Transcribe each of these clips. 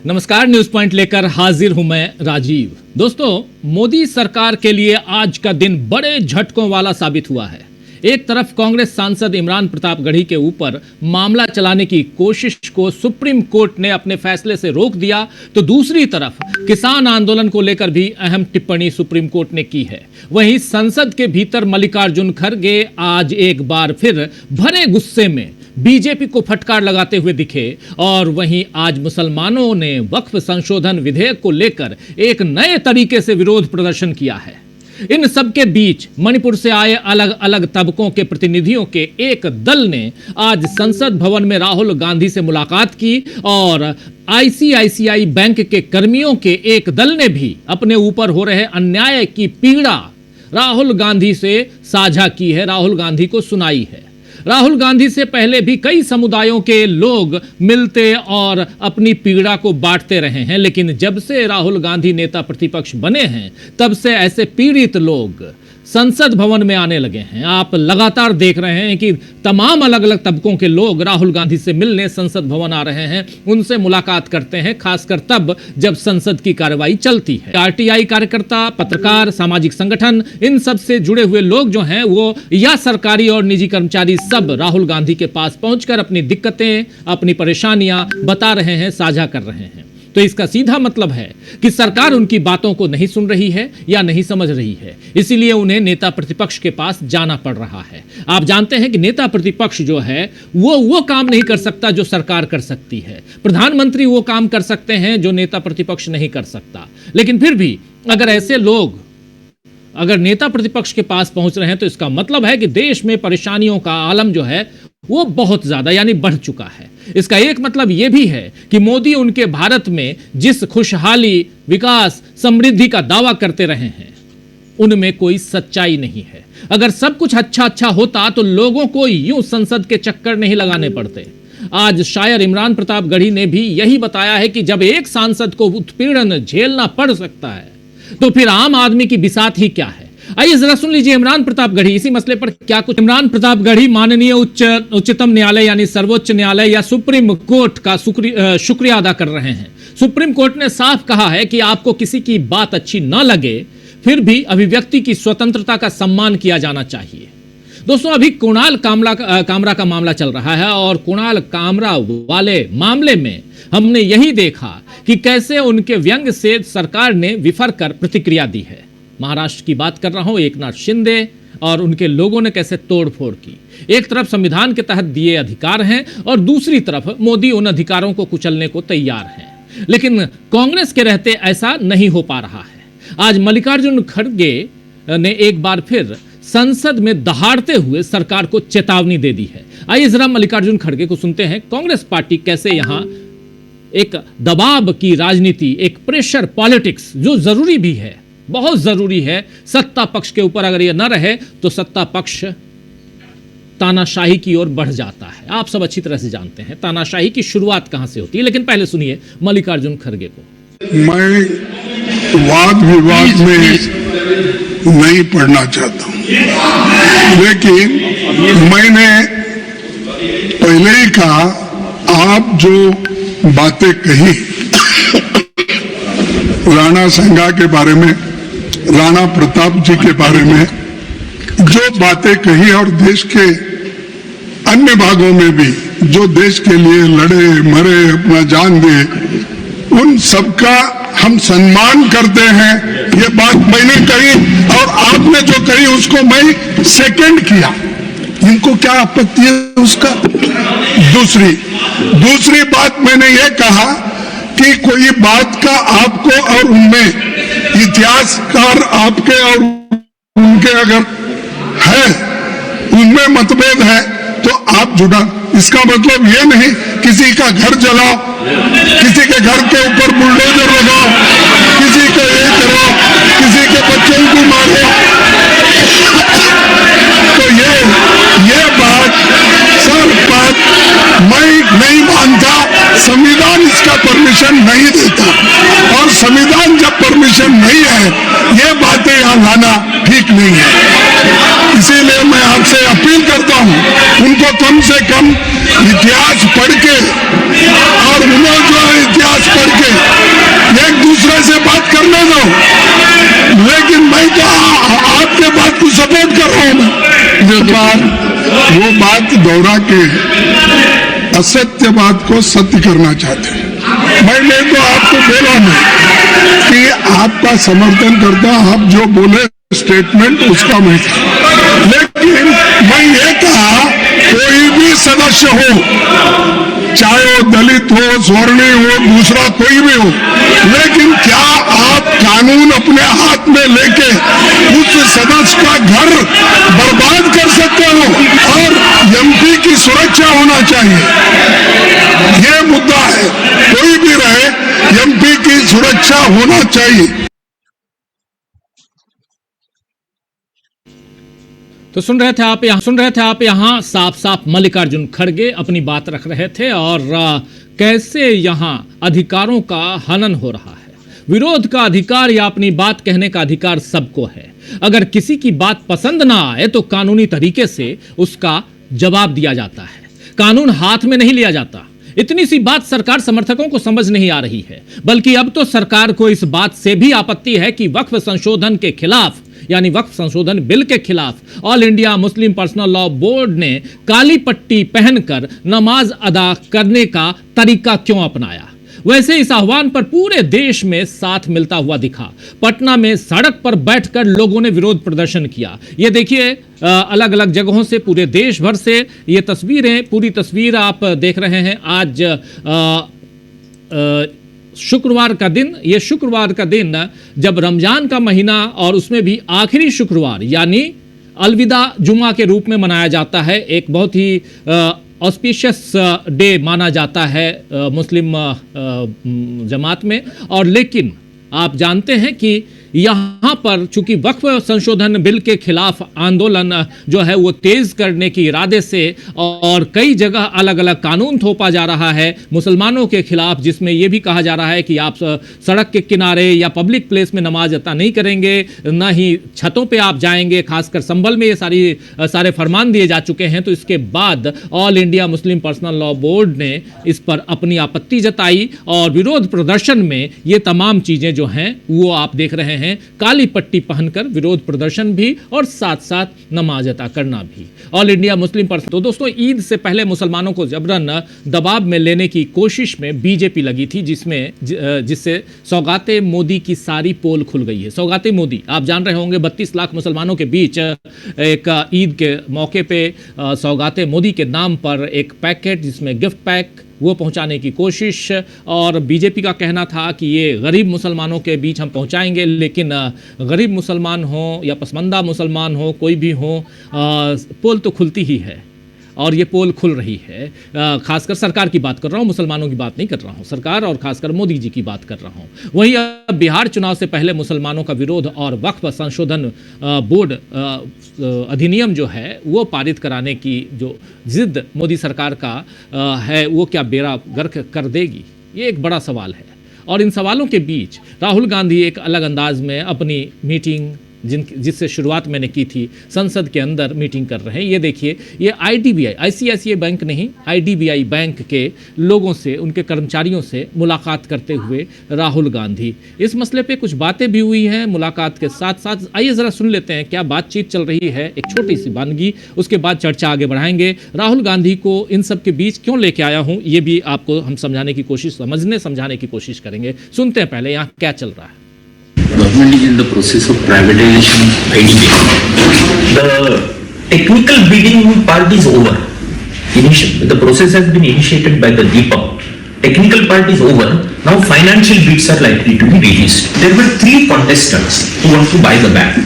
नमस्कार, news point लेकर हाजिर हूं मैं राजीव। दोस्तों, मोदी सरकार के लिए आज का दिन बड़े झटकों वाला साबित हुआ है। एक तरफ कांग्रेस सांसद इमरान प्रतापगढ़ी के ऊपर मामला चलाने की कोशिश को सुप्रीम कोर्ट ने अपने फैसले से रोक दिया, तो दूसरी तरफ किसान आंदोलन को लेकर भी अहम टिप्पणी सुप्रीम कोर्ट ने की है। वहीं संसद के भीतर मल्लिकार्जुन खड़गे आज एक बार फिर भरे गुस्से में बीजेपी को फटकार लगाते हुए दिखे और वहीं आज मुसलमानों ने वक्फ संशोधन विधेयक को लेकर एक नए तरीके से विरोध प्रदर्शन किया है। इन सब के बीच मणिपुर से आए अलग अलग तबकों के प्रतिनिधियों के एक दल ने आज संसद भवन में राहुल गांधी से मुलाकात की और आईसीआईसीआई बैंक के कर्मियों के एक दल ने भी अपने ऊपर हो रहे अन्याय की पीड़ा राहुल गांधी से साझा की है, राहुल गांधी को सुनाई है। राहुल गांधी से पहले भी कई समुदायों के लोग मिलते और अपनी पीड़ा को बांटते रहे हैं, लेकिन जब से राहुल गांधी नेता प्रतिपक्ष बने हैं तब से ऐसे पीड़ित लोग संसद भवन में आने लगे हैं। आप लगातार देख रहे हैं कि तमाम अलग अलग तबकों के लोग राहुल गांधी से मिलने संसद भवन आ रहे हैं, उनसे मुलाकात करते हैं, खासकर तब जब संसद की कार्रवाई चलती है। आरटीआई कार्यकर्ता, पत्रकार, सामाजिक संगठन, इन सब से जुड़े हुए लोग जो हैं वो या सरकारी और निजी कर्मचारी सब राहुल गांधी के पास पहुंचकर अपनी दिक्कतें, अपनी परेशानियां बता रहे हैं, साझा कर रहे हैं। तो इसका सीधा मतलब है कि सरकार उनकी बातों को नहीं सुन रही है या नहीं समझ रही है, इसीलिए उन्हें नेता प्रतिपक्ष के पास जाना पड़ रहा है। आप जानते हैं कि नेता प्रतिपक्ष जो है वो काम नहीं कर सकता जो सरकार कर सकती है। प्रधानमंत्री वो काम कर सकते हैं जो नेता प्रतिपक्ष नहीं कर सकता। लेकिन फिर भी अगर ऐसे लोग अगर नेता प्रतिपक्ष के पास पहुंच रहे हैं तो इसका मतलब है कि देश में परेशानियों का आलम जो है वो बहुत ज्यादा यानी बढ़ चुका है। इसका एक मतलब यह भी है कि मोदी उनके भारत में जिस खुशहाली, विकास, समृद्धि का दावा करते रहे हैं उनमें कोई सच्चाई नहीं है। अगर सब कुछ अच्छा होता तो लोगों को यूं संसद के चक्कर नहीं लगाने पड़ते। आज शायर इमरान प्रतापगढ़ी ने भी यही बताया है कि जब एक सांसद को उत्पीड़न झेलना पड़ सकता है तो फिर आम आदमी की बिसात ही क्या है। आइए जरा सुन लीजिए इमरान प्रतापगढ़ी इसी मसले पर क्या कुछ। इमरान प्रतापगढ़ी माननीय उच्चतम न्यायालय यानी सर्वोच्च न्यायालय या सुप्रीम कोर्ट का शुक्रिया अदा कर रहे हैं। सुप्रीम कोर्ट ने साफ कहा है कि आपको किसी की बात अच्छी न लगे फिर भी अभिव्यक्ति की स्वतंत्रता का सम्मान किया जाना चाहिए। दोस्तों, अभी कुणाल कामरा का मामला चल रहा है और कुणाल कामरा वाले मामले में हमने यही देखा कि कैसे उनके व्यंग्य से सरकार ने विफर कर प्रतिक्रिया दी है। महाराष्ट्र की बात कर रहा हूं, एकनाथ शिंदे और उनके लोगों ने कैसे तोड़फोड़ की। एक तरफ संविधान के तहत दिए अधिकार हैं और दूसरी तरफ मोदी उन अधिकारों को कुचलने को तैयार हैं। लेकिन कांग्रेस के रहते ऐसा नहीं हो पा रहा है। आज मल्लिकार्जुन खड़गे ने एक बार फिर संसद में दहाड़ते हुए सरकार को चेतावनी दे दी है। आइए जरा मल्लिकार्जुन खड़गे को सुनते हैं कांग्रेस पार्टी कैसे यहां एक दबाव की राजनीति, एक प्रेशर पॉलिटिक्स जो जरूरी भी है, बहुत जरूरी है। सत्ता पक्ष के ऊपर अगर यह न रहे तो सत्ता पक्ष तानाशाही की ओर बढ़ जाता है। आप सब अच्छी तरह से जानते हैं तानाशाही की शुरुआत कहां से होती है। लेकिन पहले सुनिए मल्लिकार्जुन खड़गे को। मैं वाद विवाद में नहीं पढ़ना चाहता हूं, लेकिन मैंने पहले ही कहा, आप जो बातें कही राणा संगा के बारे में, राणा प्रताप जी के बारे में जो बातें कही और देश के अन्य भागों में भी जो देश के लिए लड़े मरे, अपना जान दिए, उन सबका हम सम्मान करते हैं। ये बात मैंने कही और आपने जो कही उसको मैं सेकंड किया। इनको क्या आपत्ति है उसका? दूसरी बात मैंने ये कहा कि कोई बात का आपको और उनमें इतिहासकार आपके और उनके अगर है, उनमें मतभेद है तो आप जुड़ा। इसका मतलब ये नहीं किसी का घर जलाओ, किसी के घर के ऊपर बुलडोजर लगाओ, किसी को ये करो, किसी के बच्चों को मारो। तो ये बात मैं नहीं मानता। संविधान इसका परमिशन नहीं देता और संविधान जब परमिशन नहीं है ये बातें यहाँ लाना ठीक नहीं है। इसीलिए मैं आपसे अपील करता हूँ उनको कम से कम इतिहास पढ़ के और उन्हें जो बार वो बात दोहरा के असत्य बात को सत्य करना चाहते हैं। मैंने तो आपको बोला नहीं कि आपका समर्थन करता, आप जो बोले स्टेटमेंट उसका मैं था, लेकिन मैं ये कहा कोई भी सदस्य हो, चाहे वो दलित हो, स्वर्णी हो, दूसरा कोई भी हो, लेकिन क्या आप कानून अपने हाथ में लेके उस सदस्य का घर बर्बाद कर सकते हो? और एमपी की सुरक्षा होना चाहिए, ये मुद्दा है। कोई भी रहे, एमपी की सुरक्षा होना चाहिए। तो सुन रहे थे आप यहाँ साफ साफ मल्लिकार्जुन खड़गे अपनी बात रख रहे थे और कैसे यहाँ अधिकारों का हनन हो रहा है। विरोध का अधिकार या अपनी बात कहने का अधिकार सबको है। अगर किसी की बात पसंद ना आए तो कानूनी तरीके से उसका जवाब दिया जाता है, कानून हाथ में नहीं लिया जाता। इतनी सी बात सरकार समर्थकों को समझ नहीं आ रही है, बल्कि अब तो सरकार को इस बात से भी आपत्ति है कि वक्फ संशोधन के खिलाफ, यानी वक्फ संशोधन बिल के खिलाफ all India Muslim personal law board ने काली पट्टी पहनकर नमाज अदा करने का तरीका क्यों अपनाया। वैसे इस आह्वान पर पूरे देश में साथ मिलता हुआ दिखा। पटना में सड़क पर बैठकर लोगों ने विरोध प्रदर्शन किया। ये देखिए अलग अलग जगहों से, पूरे देश भर से ये तस्वीरें, पूरी तस्वीर आप देख रहे हैं। आज शुक्रवार का दिन, ये शुक्रवार का दिन जब रमजान का महीना और उसमें भी आखिरी शुक्रवार यानी अलविदा जुमा के रूप में मनाया जाता है। एक बहुत ही ऑस्पिशियस डे माना जाता है मुस्लिम जमात में। और लेकिन आप जानते हैं कि यहाँ पर चूंकि वक्फ संशोधन बिल के खिलाफ आंदोलन जो है वो तेज करने के इरादे से और कई जगह अलग अलग कानून थोपा जा रहा है मुसलमानों के खिलाफ, जिसमें ये भी कहा जा रहा है कि आप सड़क के किनारे या पब्लिक प्लेस में नमाज अता नहीं करेंगे, न ही छतों पे आप जाएंगे। खासकर संभल में ये सारे फरमान दिए जा चुके हैं। तो इसके बाद all India Muslim personal law board ने इस पर अपनी आपत्ति जताई और विरोध प्रदर्शन में ये तमाम चीज़ें जो हैं वो आप देख रहे हैं, काली पट्टी पहनकर विरोध प्रदर्शन भी और साथ साथ नमाज अता करना भी। ऑल इंडिया मुस्लिम पर्सन, तो दोस्तों ईद से पहले मुसलमानों को जबरन दबाव में लेने की कोशिश में बीजेपी लगी थी, जिससे सौगाते मोदी की सारी पोल खुल गई है। सौगाते मोदी आप जान रहे होंगे, 32 लाख मुसलमानों के बीच एक ईद के मौके पे सौगाते मोदी के नाम पर एक पैकेट जिसमें गिफ्ट पैक वो पहुंचाने की कोशिश, और बीजेपी का कहना था कि ये गरीब मुसलमानों के बीच हम पहुंचाएंगे, लेकिन गरीब मुसलमान हो या पसमंदा मुसलमान हो, कोई भी हो, पोल तो खुलती ही है और ये पोल खुल रही है। खासकर सरकार की बात कर रहा हूँ, मुसलमानों की बात नहीं कर रहा हूँ, सरकार और खासकर मोदी जी की बात कर रहा हूँ। वहीं अब बिहार चुनाव से पहले मुसलमानों का विरोध और वक्फ संशोधन बोर्ड अधिनियम जो है वो पारित कराने की जो जिद मोदी सरकार का है वो क्या बेड़ा गर्क कर देगी, ये एक बड़ा सवाल है। और इन सवालों के बीच राहुल गांधी एक अलग अंदाज में अपनी मीटिंग जिससे शुरुआत मैंने की थी, संसद के अंदर मीटिंग कर रहे हैं। ये देखिए, ये आईडीबीआई, आईसीआईसीआई बैंक नहीं, आईडीबीआई बैंक के लोगों से, उनके कर्मचारियों से मुलाकात करते हुए राहुल गांधी। इस मसले पे कुछ बातें भी हुई हैं मुलाकात के साथ साथ। आइए ज़रा सुन लेते हैं क्या बातचीत चल रही है, एक छोटी सी वानगी, उसके बाद चर्चा आगे बढ़ाएंगे। राहुल गांधी को इन सब के बीच क्यों लेके आया हूँ ये भी आपको हम समझाने की कोशिश, समझाने की कोशिश करेंगे। सुनते हैं पहले यहाँ क्या चल रहा है। Government is in the process of privatization of IDBI. The technical bidding part is over. The process has been initiated by the DIPAM. Technical part is over. Now financial bids are likely to be released. There were 3 contestants who want to buy the bank.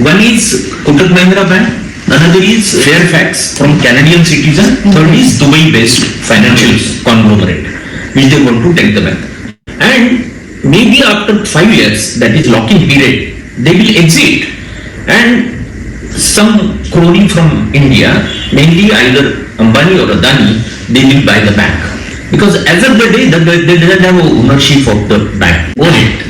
One is Kotak Mahindra Bank. Another is Fairfax from Canadian Citizen. Third is Dubai-based financial conglomerate, which they want to take the bank. And maybe after 5 years, that is lock-in period, they will exit and some crony from India, mainly either Ambani or Adani, they will buy the bank. Because as of the day, they doesn't have ownership of the bank. Own it.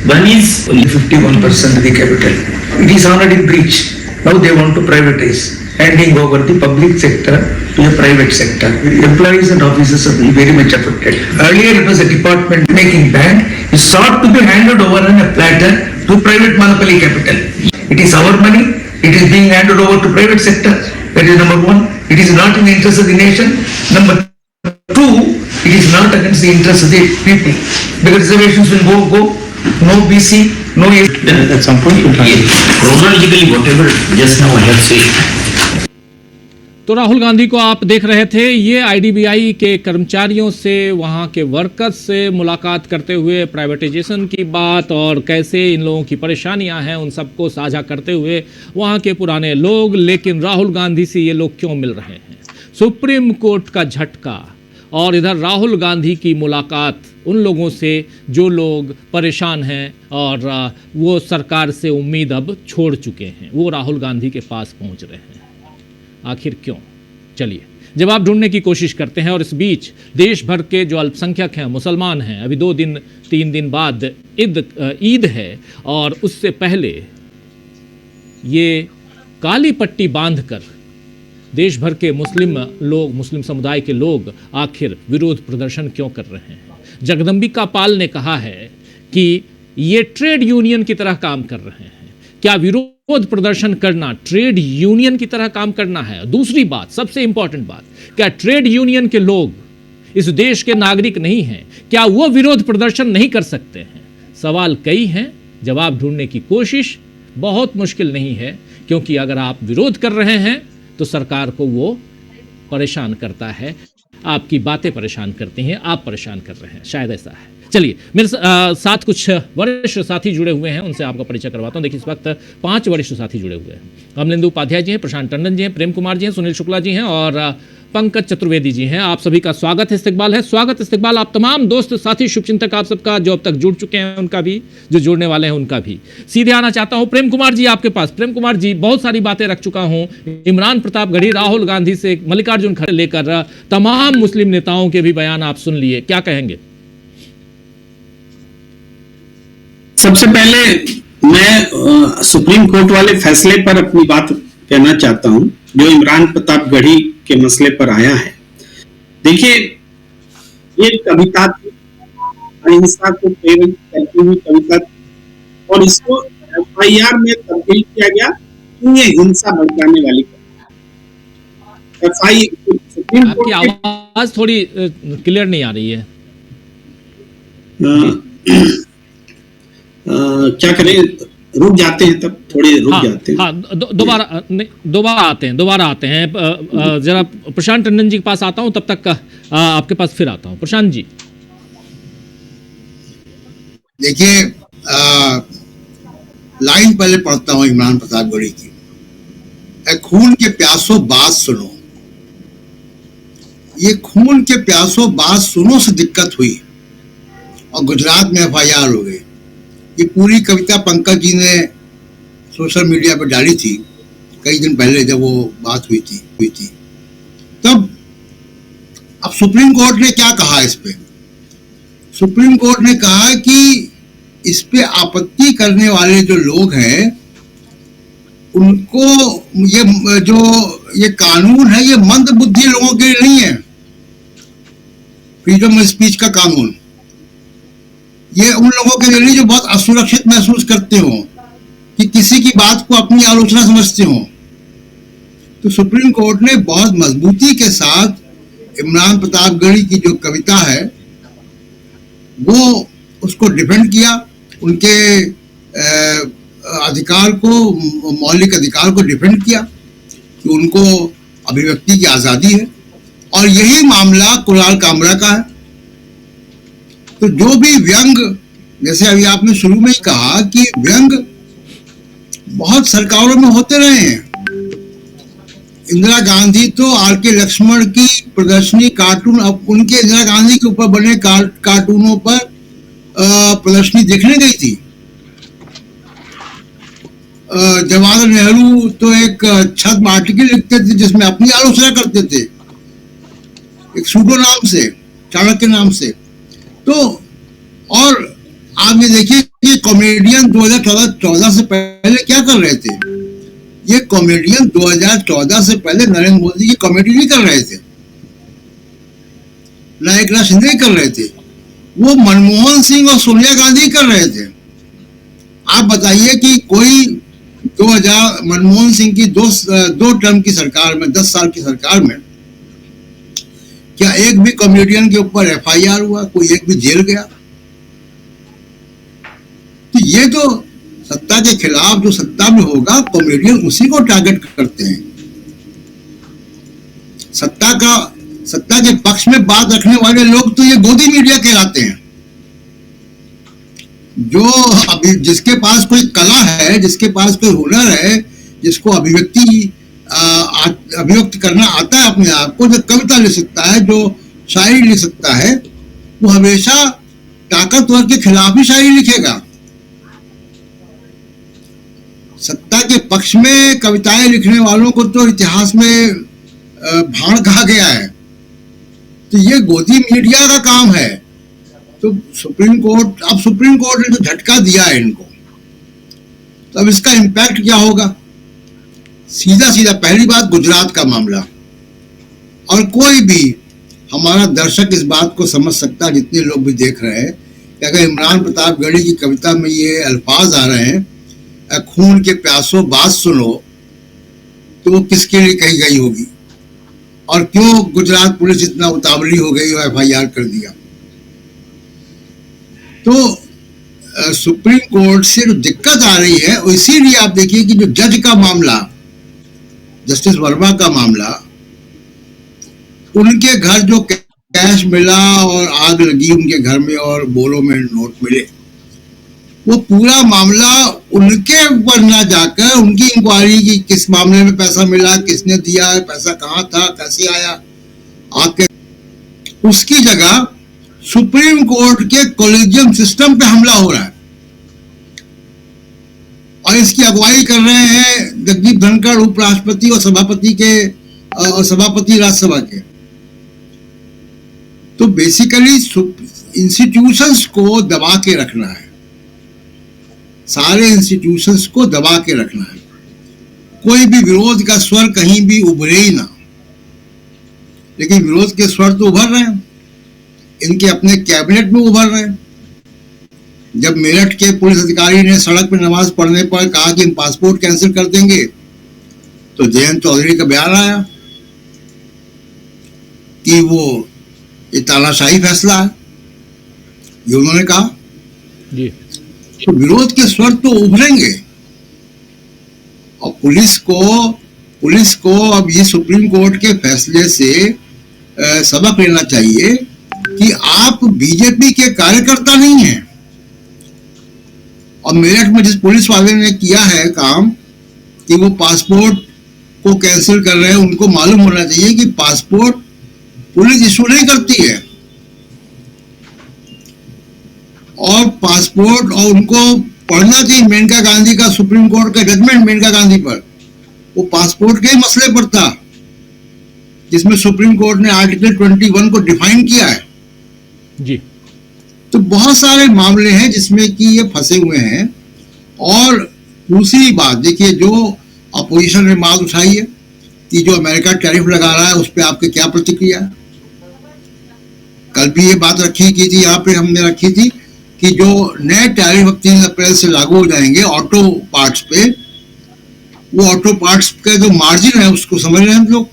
One is only 51% of the capital. It is already breached. Now they want to privatize, handing over the public sector to a private sector. Employees and officers are very much affected. Earlier it was a department making bank. It sought to be handed over on a platter to private monopoly capital. It is our money. It is being handed over to private sector. That is number one. It is not in the interest of the nation. Number two, it is not against the interest of the people. Because reservations will go. No BC, no. Then at some point, chronologically, whatever just now I have said. तो राहुल गांधी को आप देख रहे थे, ये IDBI के कर्मचारियों से, वहाँ के वर्कर्स से मुलाकात करते हुए प्राइवेटाइजेशन की बात और कैसे इन लोगों की परेशानियां हैं उन सबको साझा करते हुए वहाँ के पुराने लोग। लेकिन राहुल गांधी से ये लोग क्यों मिल रहे हैं? सुप्रीम कोर्ट का झटका और इधर राहुल गांधी की मुलाकात उन लोगों से जो लोग परेशान हैं और वो सरकार से उम्मीद अब छोड़ चुके हैं, वो राहुल गांधी के पास पहुँच रहे हैं। आखिर क्यों? चलिए जवाब ढूंढने की कोशिश करते हैं। और इस बीच देश भर के जो अल्पसंख्यक हैं, मुसलमान हैं, अभी 2-3 दिन बाद ईद है और उससे पहले ये काली पट्टी बांधकर देश भर के मुस्लिम समुदाय के लोग आखिर विरोध प्रदर्शन क्यों कर रहे हैं? जगदम्बिका पाल ने कहा है कि ये ट्रेड यूनियन की तरह काम कर रहे हैं। क्या विरोध प्रदर्शन करना ट्रेड यूनियन की तरह काम करना है? दूसरी बात, सबसे इंपॉर्टेंट बात, क्या ट्रेड यूनियन के लोग इस देश के नागरिक नहीं हैं? क्या वो विरोध प्रदर्शन नहीं कर सकते हैं? सवाल कई हैं, जवाब ढूंढने की कोशिश बहुत मुश्किल नहीं है, क्योंकि अगर आप विरोध कर रहे हैं तो सरकार को वो परेशान करता है, आपकी बातें परेशान करती हैं, आप परेशान कर रहे हैं, शायद ऐसा है। चलिए मेरे साथ कुछ वरिष्ठ साथी जुड़े हुए हैं, उनसे आपका परिचय करवाता हूं। देखिए इस वक्त 5 वरिष्ठ साथी जुड़े हुए हैं। अमलेंदु उपाध्याय जी हैं, प्रशांत टंडन जी हैं, प्रेम कुमार जी हैं, सुनील शुक्ला जी हैं और पंकज चतुर्वेदी जी हैं। आप सभी का स्वागत है, इस्तकबाल है, स्वागत इस्तकबाल आप तमाम दोस्त साथी शुभचिंतक आप सबका, जो अब तक जुड़ चुके हैं उनका भी, जो जुड़ने वाले हैं उनका भी। सीधे आना चाहता हूं प्रेम कुमार जी आपके पास। प्रेम कुमार जी, बहुत सारी बातें रख चुका हूं, इमरान प्रतापगढ़ी, राहुल गांधी से मल्लिकार्जुन खड़गे लेकर तमाम मुस्लिम नेताओं के भी बयान आप सुन लिए, क्या कहेंगे? सबसे पहले मैं सुप्रीम कोर्ट वाले फैसले पर अपनी बात कहना चाहता हूं, जो इमरान प्रतापगढ़ी के मसले पर आया है। देखिए, ये कविता थी, अहिंसा को प्रेरित करती हुई कविता थी और इसको FIR में तब्दील किया गया कि ये हिंसा भड़काने वाली सुप्रीम कोर्ट की आवाज थोड़ी क्लियर नहीं आ रही है। क्या करें, रुक जाते हैं, तब थोड़े रुक जाते हैं। हाँ, दोबारा आते हैं। जरा प्रशांत टंडन जी के पास आता हूं, तब तक आपके पास फिर आता हूं। प्रशांत जी, देखिए, लाइन पहले पढ़ता हूं इमरान प्रतापगढ़ी की। ए खून के प्यासों बात सुनो, ये खून के प्यासों बात सुनो से दिक्कत हुई और गुजरात में FIR हो गई। ये पूरी कविता पंकज जी ने सोशल मीडिया पर डाली थी कई दिन पहले, जब वो बात हुई थी। तब अब सुप्रीम कोर्ट ने क्या कहा इस पे? सुप्रीम कोर्ट ने कहा कि इस पे आपत्ति करने वाले जो लोग हैं उनको ये कानून है, ये मंद बुद्धि लोगों के लिए नहीं है। फ्रीडम ऑफ स्पीच का कानून ये उन लोगों के लिए नहीं जो बहुत असुरक्षित महसूस करते हो, कि किसी की बात को अपनी आलोचना समझते हो। तो सुप्रीम कोर्ट ने बहुत मजबूती के साथ इमरान प्रतापगढ़ी की जो कविता है वो उसको डिफेंड किया, उनके अधिकार को, मौलिक अधिकार को डिफेंड किया कि उनको अभिव्यक्ति की आजादी है। और यही मामला कुणाल कामरा का है। तो जो भी व्यंग, जैसे अभी आपने शुरू में ही कहा कि व्यंग बहुत सरकारों में होते रहे हैं। इंदिरा गांधी तो RK लक्ष्मण की प्रदर्शनी कार्टून, अब उनके इंदिरा गांधी के ऊपर बने कार्टूनों पर प्रदर्शनी देखने गई थी। जवाहरलाल नेहरू तो एक छद्म आर्टिकल लिखते थे जिसमें अपनी आलोचना करते थे, एक सूडो नाम से, चाणक्य नाम से। तो और आप ये देखिए कि कॉमेडियन 2014 से पहले क्या कर रहे थे? ये कॉमेडियन 2014 से पहले नरेंद्र मोदी की कॉमेडी नहीं कर रहे थे, ना एकनाथ शिंदे कर रहे थे, वो मनमोहन सिंह और सोनिया गांधी कर रहे थे। आप बताइए कि कोई मनमोहन सिंह की दो टर्म की सरकार में, 10 साल की सरकार में क्या एक भी कॉमेडियन के ऊपर FIR हुआ? कोई एक भी जेल गया? तो ये तो सत्ता के खिलाफ जो सत्ता में होगा, कॉमेडियन उसी को टारगेट करते हैं। सत्ता के पक्ष में बात रखने वाले लोग तो ये गोदी मीडिया कहलाते हैं। जो अभी जिसके पास कोई कला है, जिसके पास कोई हुनर है, जिसको अभिव्यक्त करना आता है अपने आप को, जो कविता लिख सकता है, जो शायरी लिख सकता है, वो हमेशा ताकतवर के खिलाफ ही शायरी लिखेगा। सत्ता के पक्ष में कविताएं लिखने वालों को तो इतिहास में भाण कहा गया है। तो ये गोदी मीडिया का काम है। तो सुप्रीम कोर्ट ने जो झटका दिया है इनको, तो अब इसका इम्पैक्ट क्या होगा? सीधा पहली बात, गुजरात का मामला। और कोई भी हमारा दर्शक इस बात को समझ सकता है, जितने लोग भी देख रहे हैं, कि अगर इमरान प्रतापगढ़ी की कविता में ये अल्फाज आ रहे हैं, खून के प्यासों बात सुनो, तो वो किसके लिए कही गई होगी? और क्यों गुजरात पुलिस इतना उतावली हो गई और FIR कर दिया? तो सुप्रीम कोर्ट से जो दिक्कत आ रही है, इसीलिए आप देखिए कि जो जज का मामला, जस्टिस वर्मा का मामला, उनके घर जो कैश मिला और आग लगी उनके घर में और बोलों में नोट मिले, वो पूरा मामला उनके ऊपर ना जाकर उनकी इंक्वायरी की, किस मामले में पैसा मिला, किसने दिया है, पैसा कहाँ था, कैसे आया, आके उसकी जगह सुप्रीम कोर्ट के कॉलेजियम सिस्टम पे हमला हो रहा है। और इसकी अगुवाई कर रहे हैं जगदीप धनखड़, उपराष्ट्रपति और सभापति राज्यसभा के। तो बेसिकली इंस्टीट्यूशंस को दबा के रखना है, सारे इंस्टीट्यूशंस को दबा के रखना है। कोई भी विरोध का स्वर कहीं भी उभरे ही ना। लेकिन विरोध के स्वर तो उभर रहे हैं, इनके अपने कैबिनेट में उभर रहे हैं। जब मेरठ के पुलिस अधिकारी ने सड़क पर नमाज पढ़ने पर कहा कि हम पासपोर्ट कैंसिल कर देंगे, तो जयंत चौधरी का बयान आया कि वो ये तानाशाही फैसला है, ये उन्होंने कहा जी। तो विरोध के स्वर तो उभरेंगे। और पुलिस को अब ये सुप्रीम कोर्ट के फैसले से सबक लेना चाहिए कि आप बीजेपी के कार्यकर्ता नहीं हैं। और मेरठ में जिस पुलिस वाले ने किया है काम कि वो पासपोर्ट को कैंसिल कर रहे हैं, उनको मालूम होना चाहिए कि पासपोर्ट पुलिस इशू नहीं करती है। और पासपोर्ट, और उनको पढ़ना चाहिए मेनका गांधी का, सुप्रीम कोर्ट का जजमेंट मेनका गांधी पर, वो पासपोर्ट के मसले पर था, जिसमें सुप्रीम कोर्ट ने आर्टिकल 21 को डिफाइन किया है जी। तो बहुत सारे मामले हैं जिसमें कि ये फंसे हुए हैं। और दूसरी बात देखिए, जो अपोजिशन ने बात उठाई है कि जो अमेरिका टैरिफ लगा रहा है, उस पर आपकी क्या प्रतिक्रिया है? कल भी ये बात रखी की थी, यहाँ पे हमने रखी थी कि जो नए टैरिफ 3 अप्रैल से लागू हो जाएंगे ऑटो पार्ट्स पे, वो ऑटो पार्ट्स का जो मार्जिन है उसको समझ रहे हैं हम लोग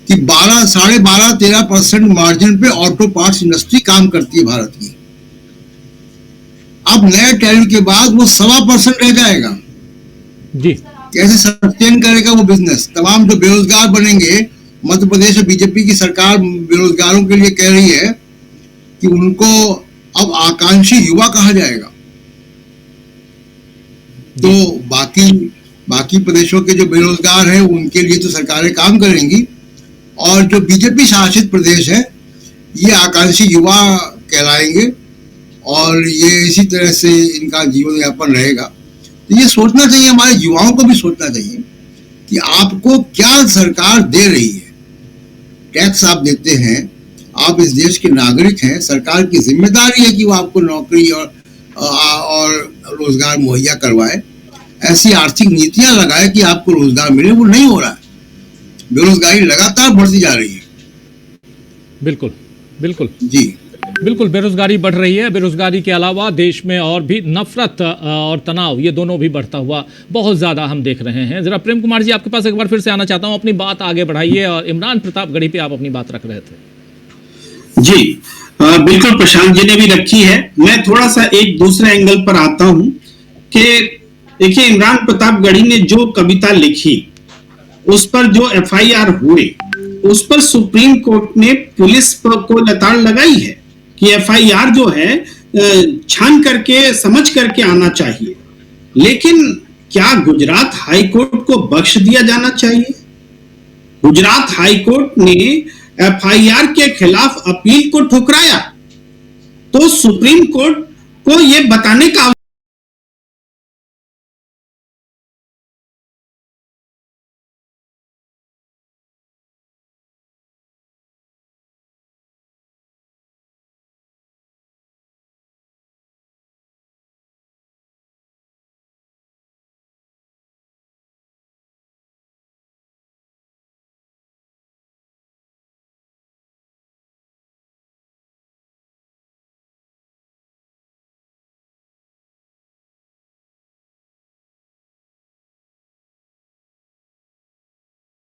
कि 12.5-13% मार्जिन पे ऑटो पार्ट्स इंडस्ट्री काम करती है भारत की। अब नए टैरिफ के बाद वो 1.25% रह जाएगा जी। कैसे सस्टेन करेगा वो बिजनेस? तमाम जो बेरोजगार बनेंगे, मध्य प्रदेश और बीजेपी की सरकार बेरोजगारों के लिए कह रही है कि उनको अब आकांक्षी युवा कहा जाएगा। तो बाकी प्रदेशों के जो बेरोजगार हैं उनके लिए तो सरकारें काम करेंगी, और जो बीजेपी शासित प्रदेश है ये आकांक्षी युवा कहलाएंगे, और ये इसी तरह से इनका जीवन यापन रहेगा। तो ये सोचना चाहिए, हमारे युवाओं को भी सोचना चाहिए कि आपको क्या सरकार दे रही है। टैक्स आप देते हैं, आप इस देश के नागरिक हैं, सरकार की जिम्मेदारी है कि वो आपको नौकरी और रोजगार मुहैया करवाए, ऐसी आर्थिक नीतियां लगाए कि आपको रोजगार मिले। वो नहीं हो रहा है, बेरोजगारी लगातार बढ़ती जा रही है। बिल्कुल बिल्कुल जी। बिल्कुल, बेरोजगारी बढ़ रही है। बेरोजगारी के अलावा देश में और भी नफरत और तनाव, ये दोनों भी बढ़ता हुआ बहुत ज़्यादा हम देख रहे हैं। जरा प्रेम कुमार जी, आपके पास एक बार फिर से आना चाहता हूँ, अपनी बात आगे बढ़ाइए। और इमरान प्रतापगढ़ी पे आप अपनी बात रख रहे थे। जी बिल्कुल, प्रशांत जी ने भी रखी है। मैं थोड़ा सा एक दूसरे एंगल पर आता हूं कि देखिए, इमरान प्रतापगढ़ी ने जो कविता लिखी, उस पर जो एफआईआर हुए, उस पर सुप्रीम कोर्ट ने पुलिस को लताड़ लगाई है कि एफआईआर जो है छान करके, समझ करके आना चाहिए। लेकिन क्या गुजरात हाई कोर्ट को बख्श दिया जाना चाहिए? गुजरात हाई कोर्ट ने एफआईआर के खिलाफ अपील को ठुकराया, तो सुप्रीम कोर्ट को यह बताने का